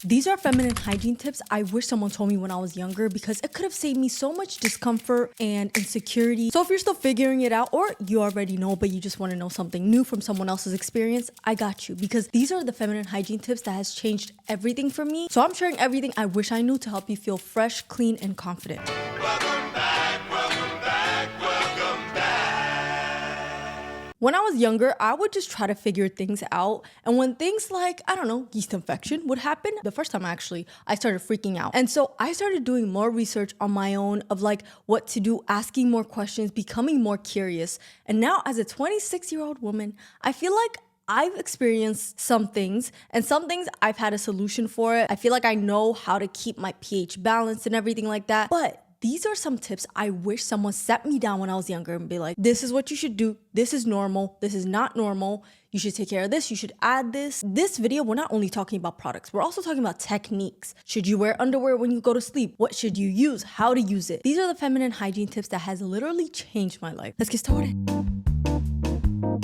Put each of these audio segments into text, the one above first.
These are feminine hygiene tips I wish someone told me when I was younger because it could have saved me so much discomfort and insecurity. So if you're still figuring it out or you already know but you just want to know something new from someone else's experience, I got you because these are the feminine hygiene tips that has changed everything for me. So I'm sharing everything I wish I knew to help you feel fresh, clean, and confident. When I was younger, I would just try to figure things out. And when things like, I don't know, yeast infection would happen, the first time I started freaking out. And so I started doing more research on my own of like what to do, asking more questions, becoming more curious. And now as a 26-year-old woman, I feel like I've experienced some things and some things I've had a solution for it. I feel like I know how to keep my pH balanced and everything like that. But these are some tips I wish someone sat me down when I was younger and be like, this is what you should do. This is normal. This is not normal. You should take care of this. You should add this. This video, we're not only talking about products. We're also talking about techniques. Should you wear underwear when you go to sleep? What should you use? How to use it? These are the feminine hygiene tips that has literally changed my life. Let's get started.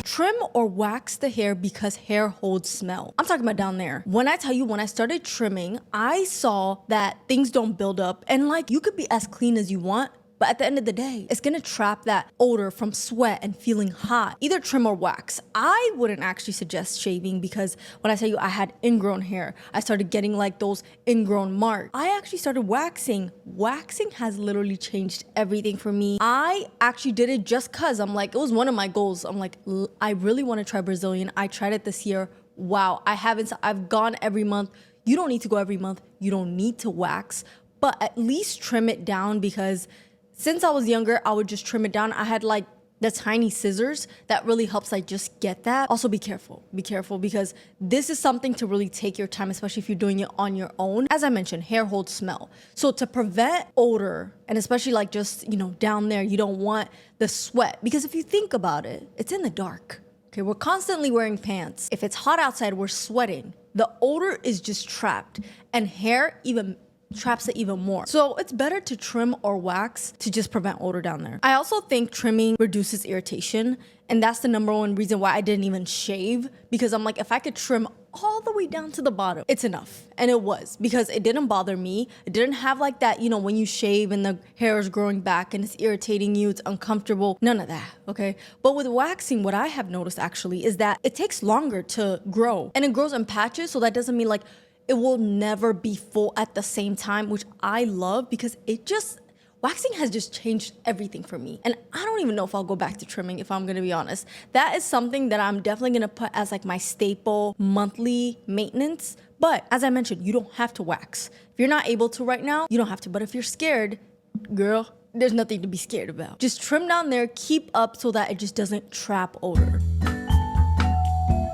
Trim or wax the hair because hair holds smell. I'm talking about down there. When I tell you, when I started trimming, I saw that things don't build up and like you could be as clean as you want, but at the end of the day, it's gonna trap that odor from sweat and feeling hot. Either trim or wax. I wouldn't actually suggest shaving because when I tell you I had ingrown hair, I started getting like those ingrown marks. I actually started waxing. Waxing has literally changed everything for me. I actually did it just cause I'm like, it was one of my goals. I'm like, I really wanna try Brazilian. I tried it this year. Wow, I've gone every month. You don't need to go every month. You don't need to wax, but at least trim it down because since I was younger, I would just trim it down. I had like the tiny scissors that really helps like just get that. Also be careful because this is something to really take your time, especially if you're doing it on your own. As I mentioned, hair holds smell. So to prevent odor, and especially like just, down there, you don't want the sweat because if you think about it, it's in the dark. Okay, we're constantly wearing pants. If it's hot outside, we're sweating. The odor is just trapped and hair even traps it even more. So it's better to trim or wax to just prevent odor down there. I also think trimming reduces irritation. And that's the number one reason why I didn't even shave because I'm like, if I could trim all the way down to the bottom, it's enough. And it was because it didn't bother me. It didn't have like that, when you shave and the hair is growing back and it's irritating you, it's uncomfortable. None of that, okay? But with waxing, what I have noticed actually is that it takes longer to grow and it grows in patches. So that doesn't mean like it will never be full at the same time, which I love because waxing has just changed everything for me. And I don't even know if I'll go back to trimming, if I'm gonna be honest. That is something that I'm definitely gonna put as like my staple monthly maintenance. But as I mentioned, you don't have to wax. If you're not able to right now, you don't have to. But if you're scared, girl, there's nothing to be scared about. Just trim down there, keep up so that it just doesn't trap odor.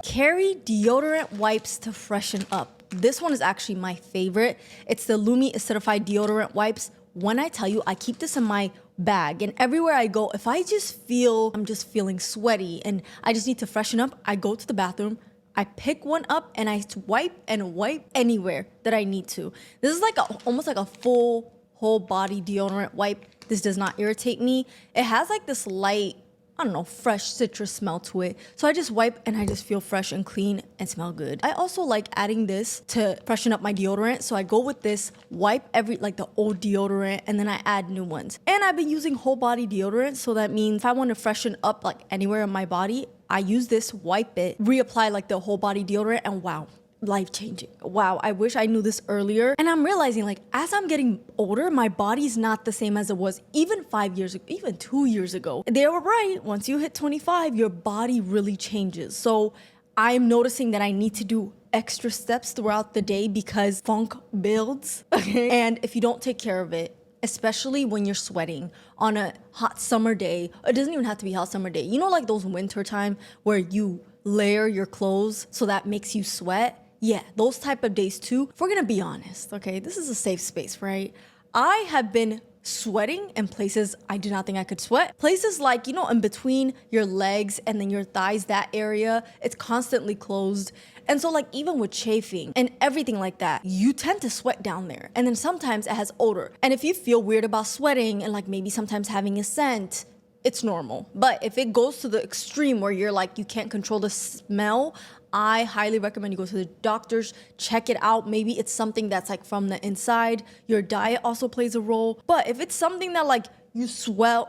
Carry deodorant wipes to freshen up. This one is actually my favorite. It's the Lumi acidified deodorant wipes. When I tell you, I keep this in my bag and everywhere I go, if I just feel I'm just feeling sweaty and I just need to freshen up, I go to the bathroom, I pick one up and I wipe anywhere that I need to. This is like almost like a full whole body deodorant wipe. This does not irritate me. It has like this light, I don't know, fresh citrus smell to it. So I just wipe and I just feel fresh and clean and smell good. I also like adding this to freshen up my deodorant. So I go with this, wipe the old deodorant, and then I add new ones. And I've been using whole body deodorant. So that means if I want to freshen up like anywhere in my body, I use this, wipe it, reapply like the whole body deodorant, and wow. Life-changing. Wow, I wish I knew this earlier. And I'm realizing like as I'm getting older, my body's not the same as it was even 5 years ago, even 2 years ago. They were right. Once you hit 25, your body really changes. So I'm noticing that I need to do extra steps throughout the day because funk builds. Okay. And if you don't take care of it, especially when you're sweating on a hot summer day, it doesn't even have to be a hot summer day. Like those winter time where you layer your clothes so that makes you sweat. Yeah, those type of days too. If we're gonna be honest, okay, this is a safe space, right? I have been sweating in places I did not think I could sweat. Places like, in between your legs and then your thighs, that area, it's constantly closed. And so like even with chafing and everything like that, you tend to sweat down there. And then sometimes it has odor. And if you feel weird about sweating and like maybe sometimes having a scent, it's normal. But if it goes to the extreme where you're like, you can't control the smell, I highly recommend you go to the doctors, check it out. Maybe it's something that's like from the inside. Your diet also plays a role. But if it's something that like you smell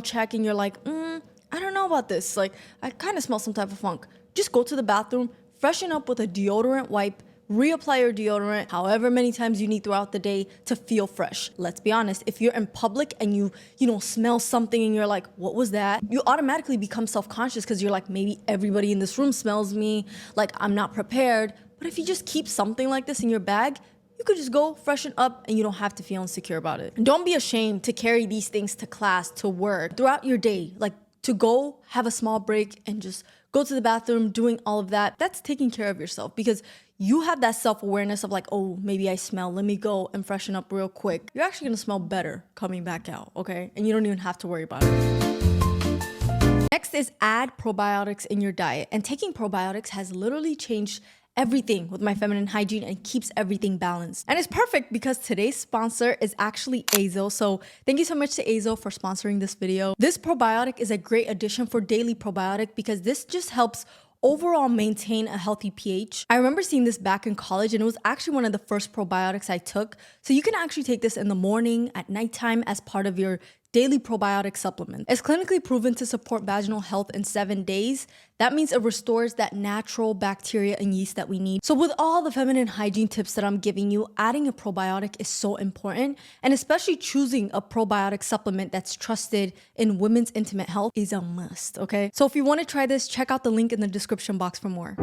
check and you're like, I don't know about this. Like, I kind of smell some type of funk. Just go to the bathroom, freshen up with a deodorant wipe, reapply your deodorant however many times you need throughout the day to feel fresh. Let's be honest, if you're in public and you smell something and you're like, what was that? You automatically become self-conscious because you're like, maybe everybody in this room smells me, like I'm not prepared. But if you just keep something like this in your bag, you could just go freshen up and you don't have to feel insecure about it. And don't be ashamed to carry these things to class, to work, throughout your day. Like, to go have a small break and just go to the bathroom, doing all of that, that's taking care of yourself because you have that self-awareness of like, oh, maybe I smell, let me go and freshen up real quick. You're actually gonna smell better coming back out, okay? And you don't even have to worry about it. Next is add probiotics in your diet. And taking probiotics has literally changed everything with my feminine hygiene and keeps everything balanced. And it's perfect because today's sponsor is actually Azo. So thank you so much to Azo for sponsoring this video. This probiotic is a great addition for daily probiotic because this just helps overall maintain a healthy pH. I remember seeing this back in college and it was actually one of the first probiotics I took. So you can actually take this in the morning, at nighttime as part of your daily probiotic supplement. It's clinically proven to support vaginal health in 7 days. That means it restores that natural bacteria and yeast that we need. So with all the feminine hygiene tips that I'm giving you, adding a probiotic is so important, and especially choosing a probiotic supplement that's trusted in women's intimate health is a must, okay? So if you want to try this, check out the link in the description box for more.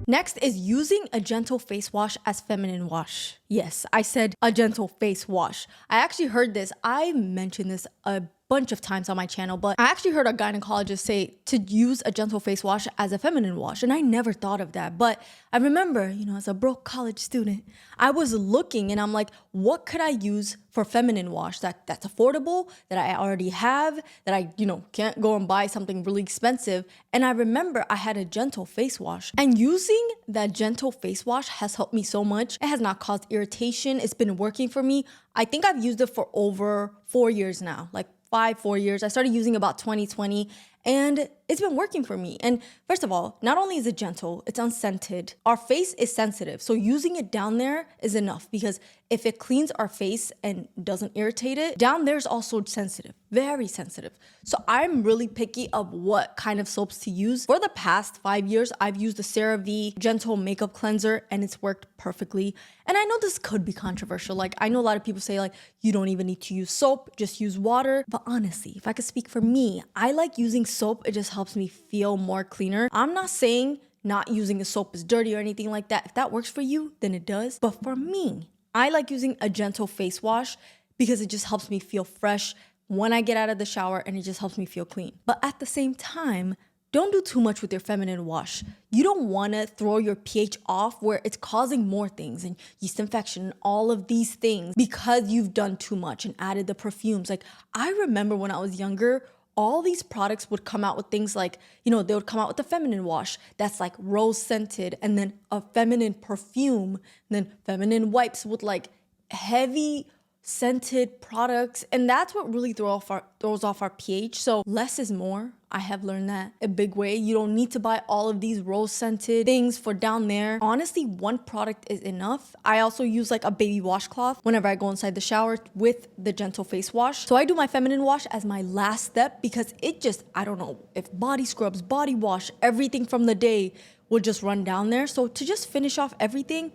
Next is using a Gentel face wash as feminine wash. Yes, I said a Gentel face wash. I actually heard this. I mentioned this a bunch of times on my channel, but I actually heard a gynecologist say to use a Gentel face wash as a feminine wash, and I never thought of that. But I remember, as a broke college student, I was looking and I'm like, what could I use for feminine wash that's affordable, that I already have, that I, can't go and buy something really expensive. And I remember I had a Gentel face wash, and using that Gentel face wash has helped me so much. It has not caused irritation. It's been working for me. I think I've used it for over 4 years now, like 4 years. I started using about 2020 and it's been working for me. And first of all, not only is it gentle, it's unscented. Our face is sensitive, so using it down there is enough because if it cleans our face and doesn't irritate it, down there is also sensitive, very sensitive. So I'm really picky of what kind of soaps to use. For the past 5 years, I've used the CeraVe Gentle Makeup Cleanser and it's worked perfectly. And I know this could be controversial. Like, I know a lot of people say like, you don't even need to use soap, just use water. But honestly, if I could speak for me, I like using soap. It just helps me feel more cleaner. I'm not saying not using a soap is dirty or anything like that. If that works for you, then it does. But for me, I like using a Gentel face wash because it just helps me feel fresh when I get out of the shower and it just helps me feel clean. But at the same time, don't do too much with your feminine wash. You don't want to throw your pH off where it's causing more things and yeast infection and all of these things because you've done too much and added the perfumes. Like, I remember when I was younger, all these products would come out with things like, they would come out with a feminine wash that's like rose scented, and then a feminine perfume, and then feminine wipes with like heavy scented products. And that's what really throws off our pH. So less is more. I have learned that a big way. You don't need to buy all of these rose scented things for down there. Honestly, one product is enough. I also use like a baby washcloth whenever I go inside the shower with the Gentle face wash. So I do my feminine wash as my last step because it just, I don't know, if body scrubs, body wash, everything from the day will just run down there. So to just finish off everything,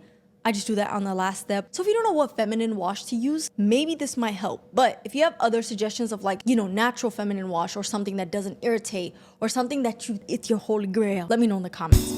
I just do that on the last step. So if you don't know what feminine wash to use, maybe this might help. But if you have other suggestions of like, natural feminine wash or something that doesn't irritate or something that it's your holy grail, let me know in the comments.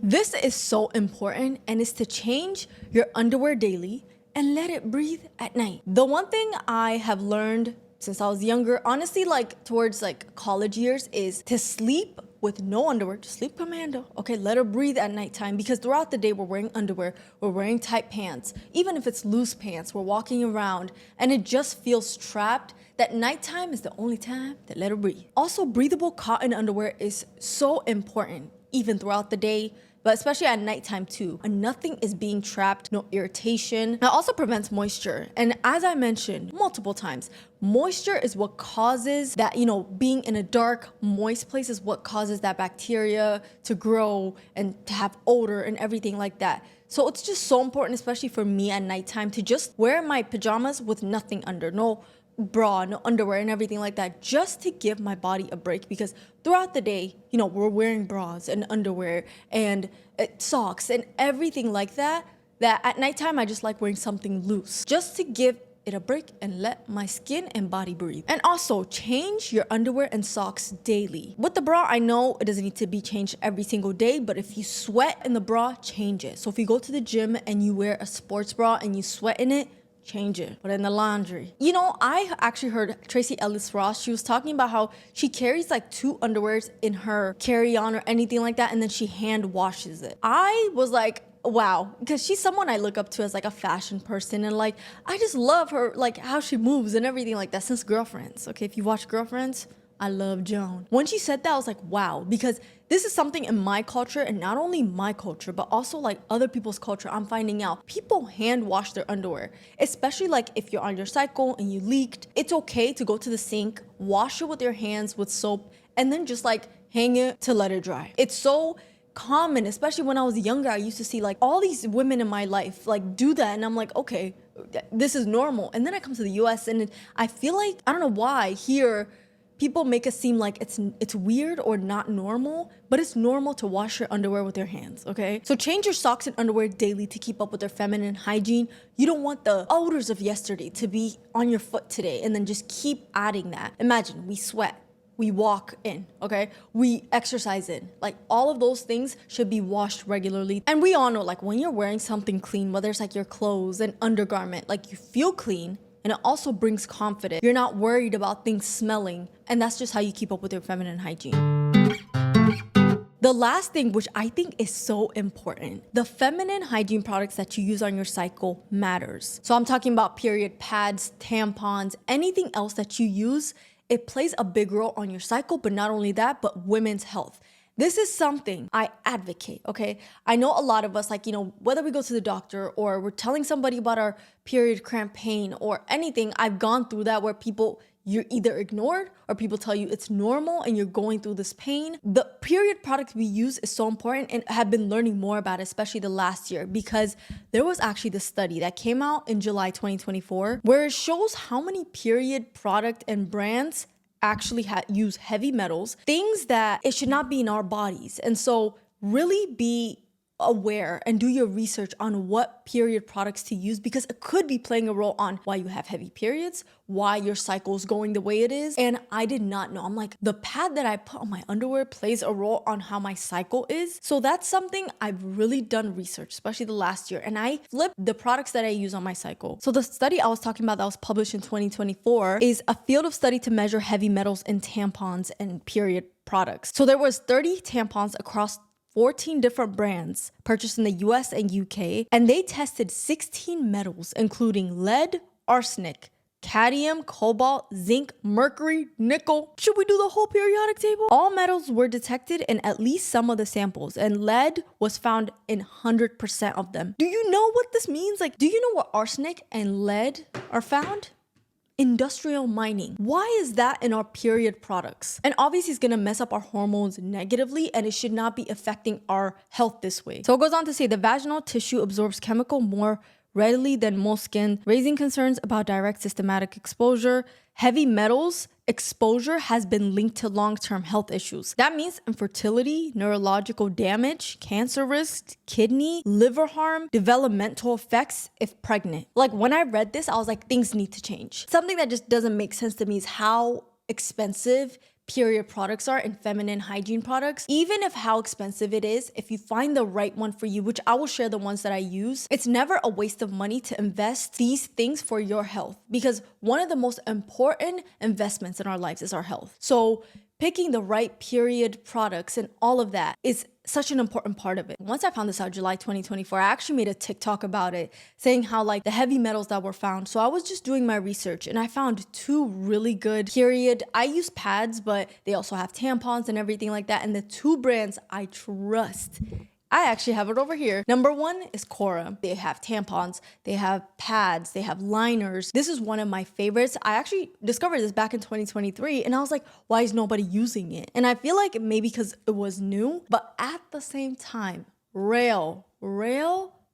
This is so important, and it's to change your underwear daily and let it breathe at night. The one thing I have learned since I was younger, honestly, like towards like college years, is to sleep with no underwear. Just sleep commando. Okay, let her breathe at nighttime, because throughout the day we're wearing underwear, we're wearing tight pants. Even if it's loose pants, we're walking around and it just feels trapped. That nighttime is the only time that let her breathe. Also, breathable cotton underwear is so important even throughout the day, but especially at nighttime too. And nothing is being trapped, no irritation. It also prevents moisture. And as I mentioned multiple times, moisture is what causes that, being in a dark, moist place is what causes that bacteria to grow and to have odor and everything like that. So it's just so important, especially for me at nighttime, to just wear my pajamas with nothing under, no bra, no underwear and everything like that, just to give my body a break. Because throughout the day, we're wearing bras and underwear and socks and everything like that at nighttime I just like wearing something loose just to give it a break and let my skin and body breathe. And also change your underwear and socks daily. With the bra, I know it doesn't need to be changed every single day, but if you sweat in the bra, change it. So if you go to the gym and you wear a sports bra and you sweat in it, change it. Put it in the laundry. I actually heard Tracy Ellis Ross, she was talking about how she carries like 2 underwears in her carry-on or anything like that, and then she hand washes it. I was like, wow, because she's someone I look up to as like a fashion person, and like I just love her, like how she moves and everything like that since Girlfriends. Okay, if you watch Girlfriends, I love Joan. When she said that, I was like, wow, because this is something in my culture, and not only my culture, but also like other people's culture. I'm finding out people hand wash their underwear, especially like if you're on your cycle and you leaked. It's okay to go to the sink, wash it with your hands with soap, and then just like hang it to let it dry. It's so common, especially when I was younger. I used to see like all these women in my life like do that, and I'm like, okay, this is normal. And then I come to the US and I feel like, I don't know why here people make it seem like it's weird or not normal, but it's normal to wash your underwear with your hands, okay? So change your socks and underwear daily to keep up with their feminine hygiene. You don't want the odors of yesterday to be on your foot today and then just keep adding that. Imagine we sweat, we walk in, okay? We exercise in. Like all of those things should be washed regularly. And we all know like when you're wearing something clean, whether it's like your clothes and undergarment, like you feel clean, and it also brings confidence. You're not worried about things smelling, and that's just how you keep up with your feminine hygiene. The last thing, which I think is so important, the feminine hygiene products that you use on your cycle matters. So I'm talking about period pads, tampons, anything else that you use. It plays a big role on your cycle, but not only that, but women's health. This is something I advocate, okay? I know a lot of us, like, whether we go to the doctor or we're telling somebody about our period cramp pain or anything, I've gone through that where you're either ignored or people tell you it's normal and you're going through this pain. The period product we use is so important, and have been learning more about it, especially the last year, because there was actually this study that came out in July 2024 where it shows how many period product and brands actually use heavy metals, things that it should not be in our bodies. And so really be aware and do your research on what period products to use, because it could be playing a role on why you have heavy periods, why your cycle is going the way it is. And I did not know. I'm like, the pad that I put on my underwear plays a role on how my cycle is. So that's something I've really done research, especially the last year. And I flipped the products that I use on my cycle. So the study I was talking about that was published in 2024 is a field of study to measure heavy metals in tampons and period products. So there was 30 tampons across 14 different brands purchased in the US and UK, and they tested 16 metals, including lead, arsenic, cadmium, cobalt, zinc, mercury, nickel. Should we do the whole periodic table? All metals were detected in at least some of the samples, and lead was found in 100% of them. Do you know what this means? Like, do you know what arsenic and lead are found? Industrial mining. Why is that in our period products? And obviously it's gonna mess up our hormones negatively, and it should not be affecting our health this way. So it goes on to say the vaginal tissue absorbs chemical more readily than most skin, raising concerns about direct systematic exposure. Heavy metals exposure has been linked to long-term health issues. That means infertility, neurological damage, cancer risks, kidney, liver harm, developmental effects if pregnant. Like when I read this, I was like, things need to change. Something that just doesn't make sense to me is how expensive period products are and feminine hygiene products. Even if how expensive it is, if you find the right one for you, which I will share the ones that I use, it's never a waste of money to invest these things for your health, because one of the most important investments in our lives is our health. So picking the right period products and all of that is such an important part of it. Once I found this out, July 2024, I actually made a TikTok about it, saying how like the heavy metals that were found. So I was just doing my research and I found 2 really good period. I use pads, but they also have tampons and everything like that. And the 2 brands I trust I actually have it over here. Number one is Cora. They have tampons, they have pads, they have liners. This is one of my favorites. I actually discovered this back in 2023 and I was like, why is nobody using it? And I feel like maybe because it was new, but at the same time, Rail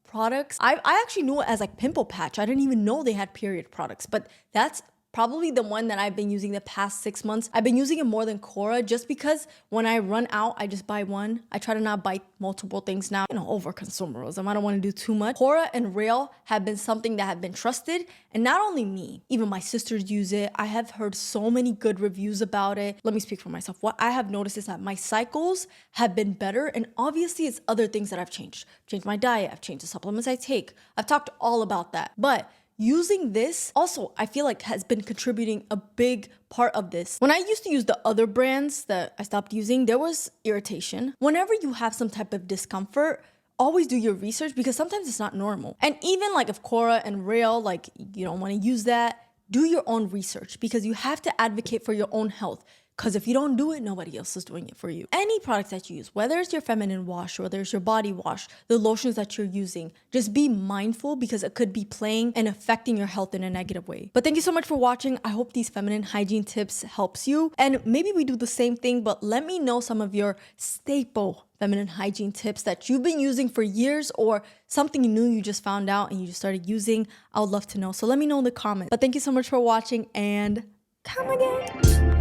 products. I actually knew it as like pimple patch. I didn't even know they had period products, but that's probably the one that I've been using the past 6 months. I've been using it more than Cora just because when I run out, I just buy one. I try to not buy multiple things now. Over consumerism. I don't want to do too much. Cora and Rail have been something that have been trusted. And not only me, even my sisters use it. I have heard so many good reviews about it. Let me speak for myself. What I have noticed is that my cycles have been better. And obviously it's other things that I've changed. I've changed my diet. I've changed the supplements I take. I've talked all about that. But using this also, I feel like has been contributing a big part of this. When I used to use the other brands that I stopped using, there was irritation. Whenever you have some type of discomfort, always do your research because sometimes it's not normal. And even like if Cora and Rail, like you don't want to use that, do your own research because you have to advocate for your own health. Because if you don't do it, nobody else is doing it for you. Any products that you use, whether it's your feminine wash, whether it's your body wash, the lotions that you're using, just be mindful because it could be playing and affecting your health in a negative way. But thank you so much for watching. I hope these feminine hygiene tips helps you. And maybe we do the same thing, but let me know some of your staple feminine hygiene tips that you've been using for years or something new you just found out and you just started using. I would love to know. So let me know in the comments. But thank you so much for watching and come again.